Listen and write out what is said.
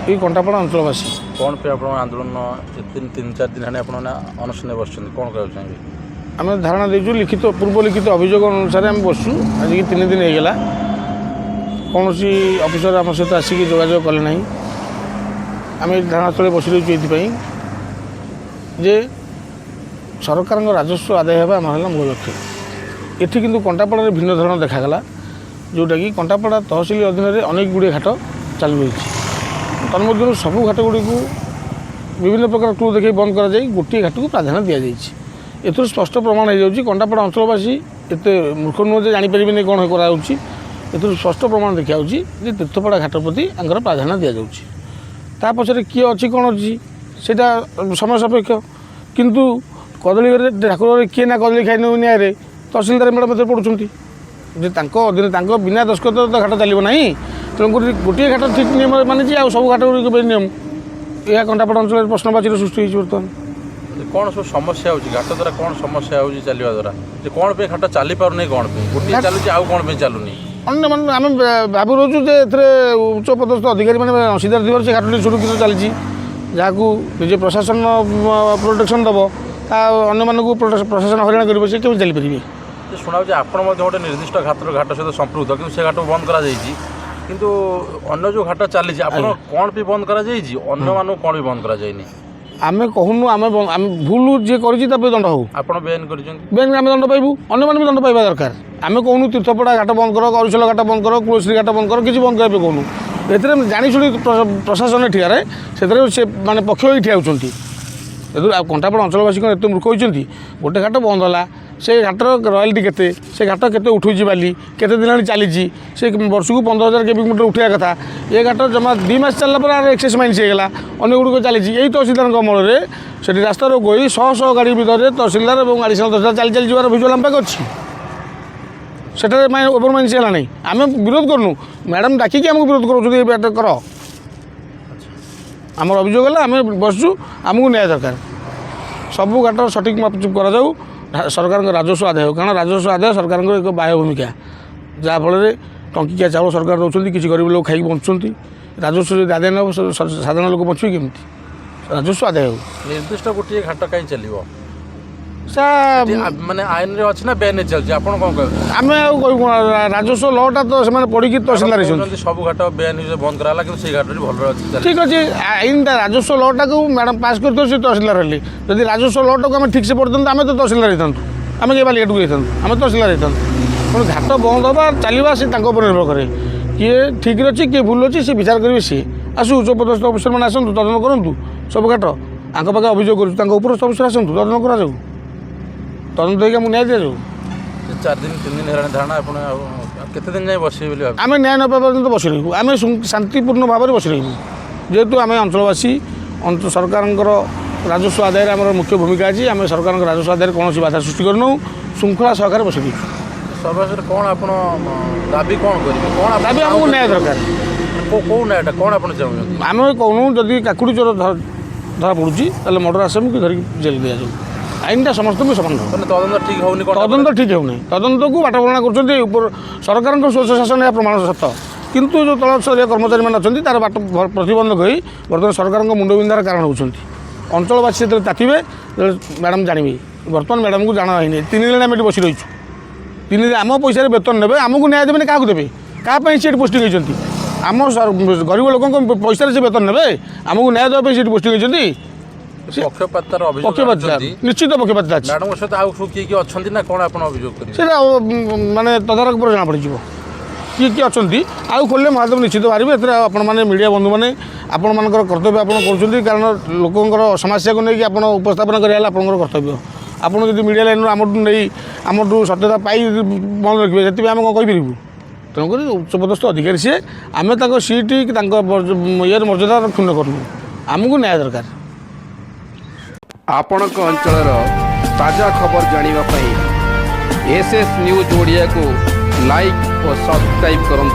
এই কଣ୍ଟାপাড়ା ଅଞ୍ଚଳବାସୀ। କ'ଣ ପାଇଁ ଆପଣ ଆନ୍ଦୋଳନ 3-4 ଦିନ ହେଲାଣି ଆପଣ ଅନଶନରେ ବସିଛନ୍ତି, କ'ଣ କହିବାକୁ ଚାହିଁବେ? ଆମେ ଧାରଣା ଦେଇଛୁ, ପୂର୍ବ ଲିଖିତ ଅଭିଯୋଗ ଅନୁସାରେ ଆମେ ବସୁଛୁ। ଆଜିକି 3 ଦିନ ହେଇଗଲା, କୌଣସି ଅଫିସର ଆମ ସହିତ ଆସିକି ଯୋଗାଯୋଗ କଲେ ନାହିଁ। ଆମେ ଧାରଣାସ୍ଥଳରେ ବସି ରହିଛୁ ଏଇଥିପାଇଁ ଯେ ସରକାରଙ୍କ ରାଜସ୍ୱ ଆଦାୟ ହେବା ଆମର ହେଲା ମୂଳ ଲକ୍ଷ୍ୟ। ଏଠି କିନ୍ତୁ କଣ୍ଟାପାড়ାରେ ଭିନ୍ନ ଧରଣ ଦେଖାଗଲା, ଯେଉଁଟାକି କଣ୍ଟାପାড়ା ତହସିଲ ଅଧୀନରେ ଅନେକ ଗୁଡ଼ିଏ ଘାଟ ଚାଲୁ ରହିଛି। ତନ୍ମଧ୍ୟରୁ ସବୁ ଘାଟଗୁଡ଼ିକୁ ବିଭିନ୍ନ ପ୍ରକାର କ୍ଲୁ ଦେଖାଇ ବନ୍ଦ କରାଯାଇ ଗୋଟିଏ ଘାଟକୁ ପ୍ରାଧାନ୍ୟ ଦିଆଯାଇଛି। ଏଥିରୁ ସ୍ପଷ୍ଟ ପ୍ରମାଣ ହୋଇଯାଉଛି କଣ୍ଟାପାড়ା ଅଞ୍ଚଳବାସୀ ଏତେ ମୂର୍ଖ ନୁହେଁ ଯେ ଜାଣିପାରିବେନି କ'ଣ କରାଯାଉଛି। ଏଥିରୁ ସ୍ପଷ୍ଟ ପ୍ରମାଣ ଦେଖାଯାଉଛି ଯେ ତୀର୍ଥପଡ଼ା ଘାଟ ପ୍ରତି ଆଙ୍କର ପ୍ରାଧାନ୍ୟ ଦିଆଯାଉଛି। ତା ପଛରେ କିଏ ଅଛି କ'ଣ ଅଛି ସେଇଟା ସମୟ ସାପେକ୍ଷ, କିନ୍ତୁ କଦଳୀରେ ଠାକୁରରେ କିଏ ନା କଦଳୀ ଖାଇ ନେଉ ନ୍ୟାୟରେ ତହସିଲଦାର ମ୍ୟାଡ଼ାମ୍ ଏଥିରେ ପଡ଼ୁଛନ୍ତି ଯେ ତାଙ୍କ ଅଧୀନରେ ତାଙ୍କ ବିନା ଦସ୍ତଖତ ତ ଘାଟ ଚାଲିବ ନାହିଁ। ତେଣୁକରି ଗୋଟିଏ ଘାଟ ଠିକ୍ ନିୟମ ମାନିଛି, ଆଉ ସବୁ ଘାଟଗୁଡ଼ିକ ପାଇଁ ନିୟମ। ଏହା କଣ୍ଟାପାড়ା ଅଞ୍ଚଳରେ ପ୍ରଶ୍ନବାଚୀର ସୃଷ୍ଟି ହୋଇଛି। ବର୍ତ୍ତମାନ କ'ଣ ସବୁ ସମସ୍ୟା ହେଉଛି ଘାଟ ଦ୍ୱାରା, କ'ଣ ସମସ୍ୟା ହେଉଛି ଚାଲିବା ଦ୍ୱାରା, ଯେ କ'ଣ ପାଇଁ ଘାଟ ଚାଲିପାରୁନି, କ'ଣ ପାଇଁ ଗୋଟିଏ ଚାଲୁଛି ଆଉ କ'ଣ ପାଇଁ ଚାଲୁନି? ଅନ୍ୟମାନେ ଆମେ ଭାବି ରହୁଛୁ ଯେ ଏଥିରେ ଉଚ୍ଚ ପଦସ୍ଥ ଅଧିକାରୀମାନେ ଅଂଶୀଦାର ଥିବାରୁ ସେ ଘାଟଟି ସୁରକ୍ଷିତ ଚାଲିଛି। ଯାହାକୁ ନିଜେ ପ୍ରଶାସନ ପ୍ରୋଟେକ୍ସନ୍ ଦେବ, ତା ଅନ୍ୟମାନଙ୍କୁ ପ୍ରଶାସନ ହଇରାଣ କରିବ, ସେ କେମିତି ଚାଲିପାରିବେ? ଶୁଣାଉଛି ଆପଣ ମଧ୍ୟ ଗୋଟେ ନିର୍ଦ୍ଦିଷ୍ଟ ଘାଟ ସହିତ ସମ୍ପୃକ୍ତ, କିନ୍ତୁ ସେ ଘାଟ ବନ୍ଦ କରାଯାଇଛି। କିନ୍ତୁ ଅନ୍ୟ ଯେଉଁ ଘାଟ ଚାଲିଛି ଆପଣ କ'ଣ ପାଇଁ ବନ୍ଦ କରାଯାଇଛି, ଅନ୍ୟମାନଙ୍କୁ କ'ଣ ପାଇଁ ବନ୍ଦ କରାଯାଇନି? ଆମେ କହୁନୁ, ଆମେ ଭୁଲ ଯିଏ କରିଛି ତା ପାଇଁ ଦଣ୍ଡ ହଉ। ଆପଣ ବେଆଇନ କରିଛନ୍ତି, ବେଆଇନ ଆମେ ଦଣ୍ଡ ପାଇବୁ, ଅନ୍ୟମାନେ ବି ଦଣ୍ଡ ପାଇବା ଦରକାର। ଆମେ କହୁନୁ ତୀର୍ଥପଡ଼ା ଘାଟ ବନ୍ଦ କର, ଅରିଶଲ ଘାଟ ବନ୍ଦ କର, କୁଳଶ୍ରୀ ଘାଟ ବନ୍ଦ କର, କିଛି ବନ୍ଦ କରିବା ପାଇଁ କହୁନୁ। ଏଥିରେ ଜାଣିଶୁଣି ପ୍ରଶାସନ ଠିଆରେ ସେଥିରେ ସେ ମାନେ ପକ୍ଷ ହୋଇ ଠିଆ ହେଉଛନ୍ତି। ଆଉ କଣ୍ଟାପାড়ା ଅଞ୍ଚଳବାସୀ କ'ଣ ଏତେ ମୂର୍ଖ ହୋଇଛନ୍ତି? ଗୋଟେ ଘାଟ ବନ୍ଦ ହେଲା, ସେ ଘାଟର ରୟାଲିଟି କେତେ, ସେ ଘାଟ କେତେ ଉଠୁଛି ବାଲି, କେତେ ଦିନ ହେଲାଣି ଚାଲିଛି, ସେ ବର୍ଷକୁ 15,000 କ୍ୟୁବିକ୍ ମିଟର ଉଠିବା କଥା। ଏ ଘାଟ ଜମା 2 ମାସ ଚାଲିଲା ପରେ ଏକ୍ସେସ୍ ମାଇନ୍ସ ହେଇଗଲା, ଅନ୍ୟଗୁଡ଼ିକ ଚାଲିଛି। ଏଇ ତହସିଲଦାରଙ୍କ ଅମଳରେ ସେଠି ରାସ୍ତା ରୋକ ହୋଇ ଶହ ଗାଡ଼ି ଭିତରେ ତହସିଲଦାର ଏବଂ ଆଡ଼ିସନାଲ୍ ତହସିଲଦାର ଚାଲି ଯିବାର ଭିଜୁଆଲ୍ ଆମ ପାଖରେ ଅଛି। ସେଠାରେ ଓଭର ମାଇନ୍ସ ହେଲା ନାହିଁ। ଆମେ ବିରୋଧ କରୁନୁ, ମ୍ୟାଡ଼ାମ୍ ଡାକିକି ଆମକୁ ବିରୋଧ କରୁଛନ୍ତି, ଏଇ ବ୍ୟାଟ କର। ଆମର ଅଭିଯୋଗ ହେଲା, ଆମେ ବସୁଛୁ, ଆମକୁ ନ୍ୟାୟ ଦରକାର। ସବୁ ଘାଟ ସଠିକ୍ ମାପଚୁପ କରାଯାଉ, ସରକାରଙ୍କ ରାଜସ୍ୱ ଆଦାୟ ହେଉ। କାରଣ ରାଜସ୍ୱ ଆଦାୟ ସରକାରଙ୍କର ଏକ ବାହ୍ୟ ଭୂମିକା, ଯାହାଫଳରେ ଟଙ୍କିକିଆ ଚାଉଳ ସରକାର ଦେଉଛନ୍ତି, କିଛି ଗରିବ ଲୋକ ଖାଇକି ବଞ୍ଚୁଛନ୍ତି। ରାଜସ୍ୱ ଯଦି ଆଦାୟ ନ ହେବ ସାଧାରଣ ଲୋକ ବଞ୍ଚିବେ କେମିତି? ରାଜସ୍ୱ ଆଦାୟ ହେଉ। ନିର୍ଦ୍ଦିଷ୍ଟ ଗୋଟିଏ ଘାଟ କାହିଁ ଚାଲିବ? ମାନେ ଆଇନରେ ଅଛି ନା ବେଆଇନରେ ଚାଲିଛି, ଆପଣ କ'ଣ କହିବେ? ଆମେ ଆଉ କହିବୁ କ'ଣ? ରାଜସ୍ୱ ଲଟା ତ ସେମାନେ ପଢ଼ିକି ତହସିଲଦାର ହେଇଛନ୍ତି। ସବୁ ଘାଟ ବେଆଇନ ବନ୍ଦ କରାହେଲା, କିନ୍ତୁ ସେଇ ଘାଟଟି ଭଲରେ ଅଛି। ଠିକ୍ ଅଛି, ଆଇନଟା ରାଜସ୍ୱ ଲଟାକୁ ମ୍ୟାଡ଼ାମ୍ ପାସ୍ କରିଥିବ, ସେ ତହସିଲଦାର ହେଲେ। ଯଦି ରାଜସ୍ୱ ଲଟାକୁ ଆମେ ଠିକ୍ସେ ପଢ଼ିଥାନ୍ତୁ, ଆମେ ତ ତହସିଲଦାର ହେଇଥାନ୍ତୁ, ଆମେ କିଏ ବାଲିଘାଟକୁ ହେଇଥାନ୍ତୁ, ଆମେ ତହସିଲଦାର ହେଇଥାନ୍ତୁ। ତେଣୁ ଘାଟ ବନ୍ଦ ହେବା ଚାଲିବା ସେ ତାଙ୍କ ଉପରେ ନିର୍ଭର କରେ। କିଏ ଠିକ୍ରେ ଅଛି, କିଏ ଭୁଲ ଅଛି, ସେ ବିଚାର କରିବେ। ସିଏ ଆସୁ, ଉଚ୍ଚପଦସ୍ଥ ଅଫିସରମାନେ ଆସନ୍ତୁ, ତଦନ୍ତ କରନ୍ତୁ ସବୁ ଘାଟ। ତାଙ୍କ ପାଖେ ଅଭିଯୋଗ କରୁଛୁ, ତାଙ୍କ ଉପରସ୍ଥ ଅଫିସର ଆସନ୍ତୁ, ତଦନ୍ତ କରାଯାଉ, ତଦନ୍ତ ହେଇକି ଆମକୁ ନ୍ୟାୟ ଦିଆଯାଉ। 4 ଦିନ 3 ଦିନ ହେଲାଣି ଧାରଣା, ଆପଣ କେତେ ଦିନ ଯାଏଁ ବସିବେ ବୋଲି ଭାବେ? ଆମେ ନ୍ୟାୟ ନ ପାଇବା ପର୍ଯ୍ୟନ୍ତ ବସି ରହିବୁ। ଆମେ ଶାନ୍ତିପୂର୍ଣ୍ଣ ଭାବରେ ବସି ରହିବୁ, ଯେହେତୁ ଆମେ ଅଞ୍ଚଳବାସୀ। ସରକାରଙ୍କର ରାଜସ୍ୱ ଆଦାୟରେ ଆମର ମୁଖ୍ୟ ଭୂମିକା ଅଛି। ଆମେ ସରକାରଙ୍କ ରାଜସ୍ୱ ଆଦାୟରେ କୌଣସି ବାଧା ସୃଷ୍ଟି କରିନେଉ, ଶୃଙ୍ଖଳା ସହକାରେ ବସି ରହିଛୁ। ସର୍ବଶେଷରେ କ'ଣ ଆପଣ ଦାବି କ'ଣ କରିବେ? କ'ଣ ଦାବି? ଆମକୁ ନ୍ୟାୟ ଦରକାର। କେଉଁ ନ୍ୟାୟଟା କ'ଣ ଆପଣ ଚାହୁଁଛନ୍ତି? ଆମେ କହୁନୁ ଯଦି କାକୁଡ଼ି ଚୋର ଧରା ପଡ଼ୁଛି, ତାହେଲେ ମର୍ଡର ଆସାମିକୁ ଧରିକି ଜେଲ୍ ଦିଆଯାଉ। ଆଇନଟା ସମସ୍ତଙ୍କୁ ସମାନ ହେବ। ତଦନ୍ତ ଠିକ୍ ହେଉନି, ତଦନ୍ତ ଠିକ୍ ହେଉନାହିଁ, ତଦନ୍ତକୁ ବାଟବରଣା କରୁଛନ୍ତି ସରକାରଙ୍କ ସ୍ୱଚ୍ଛ ଶାସନ, ଏହା ପ୍ରମାଣ ସତ। କିନ୍ତୁ ଯେଉଁ ତଳସ୍ତରୀୟ କର୍ମଚାରୀମାନେ ଅଛନ୍ତି ତାର ବାଟ ପ୍ରତିବନ୍ଧକ ହୋଇ ବର୍ତ୍ତମାନ ସରକାରଙ୍କ ମୁଣ୍ଡବିନ୍ଧାର କାରଣ ହେଉଛନ୍ତି। ଅଞ୍ଚଳବାସୀ ଯେତେବେଳେ ତାତିବେ, ମ୍ୟାଡ଼ାମ୍ ଜାଣିବେ। ବର୍ତ୍ତମାନ ମ୍ୟାଡ଼ାମ୍କୁ ଜାଣା ହେଇନି, 3 ଦିନ ଆମେ ଏଠି ବସି ରହିଛୁ। 3 ଦିନ ଆମ ପଇସାରେ ବେତନ ନେବେ, ଆମକୁ ନ୍ୟାୟ ଦେବେନି, କାହାକୁ ଦେବେ? କାହା ପାଇଁ ସେଠି ପୋଷ୍ଟିଂ ହେଇଛନ୍ତି? ଆମ ଗରିବ ଲୋକଙ୍କ ପଇସାରେ ସେ ବେତନ ନେବେ, ଆମକୁ ନ୍ୟାୟ ଦେବା ପାଇଁ ସେଠି ପୋଷ୍ଟିଂ ହେଇଛନ୍ତି। ପକ୍ଷପାତର ନିଶ୍ଚିତ ପକ୍ଷପାତ ଅଛି। ମ୍ୟାଡ଼ାମଙ୍କ ସହିତ ଆଉ କିଏ କିଏ ଅଛନ୍ତି ନା କ'ଣ ଆପଣ ଅଭିଯୋଗ କରିବେ? ସେଇଟା ମାନେ ତଦାରଖ ପରେ ଜଣାପଡ଼ିଯିବ କିଏ କିଏ ଅଛନ୍ତି। ଆଉ ଖୋଲିଲେ ମହାଦେବ ନିଶ୍ଚିତ ବାହାରିବେ। ଏଥିରେ ଆପଣମାନେ ମିଡ଼ିଆ ବନ୍ଧୁମାନେ ଆପଣମାନଙ୍କର କର୍ତ୍ତବ୍ୟ ଆପଣ କରୁଛନ୍ତି, କାରଣ ଲୋକଙ୍କର ସମସ୍ୟାକୁ ନେଇକି ଆପଣ ଉପସ୍ଥାପନ କରିବା ହେଲା ଆପଣଙ୍କର କର୍ତ୍ତବ୍ୟ। ଆପଣ ଯଦି ମିଡ଼ିଆ ଲାଇନ୍ରୁ ଆମଠୁ ସତ୍ୟତା ପାଇ ମନେ ରଖିବେ, ସେଥିପାଇଁ ଆମେ କ'ଣ କହିପାରିବୁ? ତେଣୁକରି ଉଚ୍ଚପଦସ୍ଥ ଅଧିକାରୀ ସିଏ, ଆମେ ତାଙ୍କ ସିଟ୍ ତାଙ୍କ ଇଏର ମର୍ଯ୍ୟାଦା କ୍ଷୁଣ୍ଣ କରୁନୁ, ଆମକୁ ନ୍ୟାୟ ଦରକାର। ଆପଣଙ୍କ ଅଞ୍ଚଳର ତାଜା ଖବର ଜାଣିବା ପାଇଁ SS ନ୍ୟୁଜ୍ ଓଡ଼ିଆକୁ ଲାଇକ୍ ଓ ସବସ୍କ୍ରାଇବ୍ କରନ୍ତୁ।